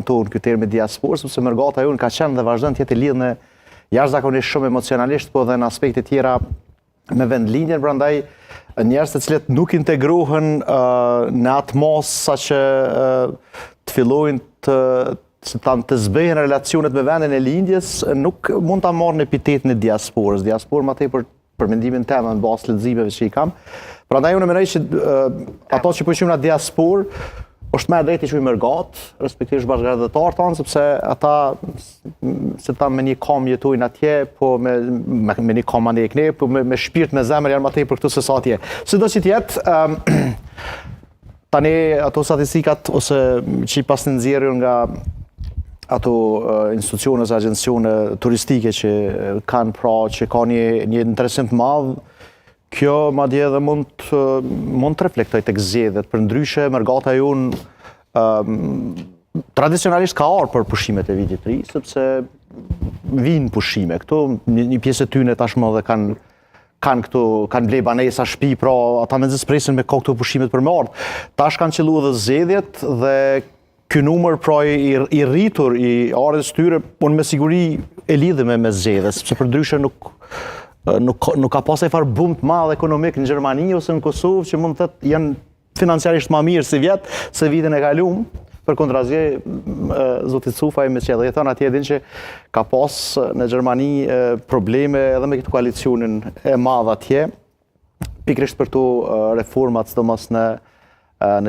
tonë ky termi diasporë, sepse mërgata jonë ka qenë dhe vazhdon të jetë lidhur në jashtëzakonisht shumë emocionalisht, po dhe në aspekte tjera me vendlindjen, prandaj njerëz të cilët nuk integrohen në atë mos saqë të fillojnë të zbehen relacionet me vendin e lindjes, nuk mund ta marrin epitetin e diasporës. Diasporë më tepër për mendimin tim në bazë leximeve që i kam. Prandaj unë mendoj që ato që po quhen na diasporë është më drejt i quajmë mërgat, respektivisht bashkëdhëtar tanë, sepse ata se ta me një kam jetojnë atje, po me një kam anë ne, po me shpirt, me zemër janë më tepër këtu se sa atje. Sido që tjetë, tani ato statistikat ose që i pas në nxjerrën nga ato institucione ose agjencione turistike që kanë pra që ka një interesim të madh, kjo madje edhe mund të reflektoj tek zgjedhjet. Përndryshe mërgata jonë tradicionalisht ka ardhur për pushimet e vitit të ri, sepse vinë pushime këtu, një pjesë e tyre tashmë edhe kanë ble banesa shtëpi, pra ata mendjes presin me këto pushimet për me ardh. Tash kanë qelluar edhe zgjedhjet dhe ky numër pra i rritur i ardhes tyre, unë me siguri e lidhe me zgjedhjet, sepse përndryshe nuk ka pas ai farë bum të madh ekonomik në Gjermani ose në Kosovë që mund të thotë janë financiarisht më mirë si vjet se vitin e kaluar. Për kontrazi, zoti Cufaj me që edhe jeton atje din që ka pas në Gjermani probleme edhe me këtë koalicionin e madh atje, pikërisht për to reformat, sidomos në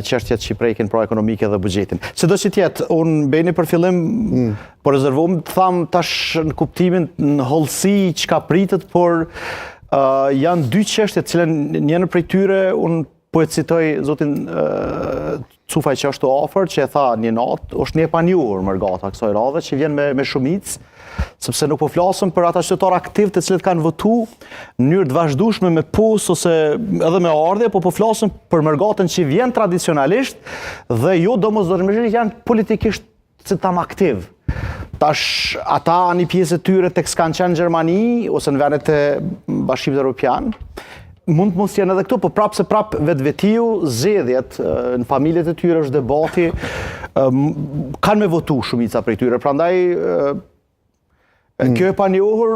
çështjet që prekin pra ekonomike dhe buxhetin. Sido që tjetë, unë beni për fillim, po rezervohem të tham tash në kuptimin në hollësi që ka pritet, por janë dy çështje të cilën njëra prej tyre unë po e citoj zotin Cufaj që është afër, që e tha një natë, është një e panjohur mërgata kësaj radhe që vjen me shumicë, sepse nuk po flasëm për ata qytetarë aktiv të cilët kanë votu në mënyrë të vazhdueshme me pos ose edhe me ardhje, po flasëm për mërgatën që vjen tradicionalisht dhe jo domosdoshmërisht janë politikisht si tam aktiv. Tash ata një pjesë e tyre tek s'kanë qenë në Gjermani ose në vendet e Bashkimit Evropian, mund të mos jenë edhe këtu, po prapë se prapë vetvetiu, zgjedhjet në familjet e tyre është debati, kanë me votu shumica prej tyre, prandaj kjo e panjohur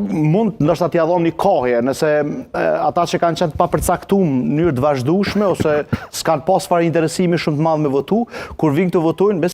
mund ndoshta t'ia dhom një kohë, nëse ata që kanë qenë të papërcaktuar në mënyrë të vazhdueshme ose s'kan pas fare interesimi shumë të madh me votu, kur vinë të votojnë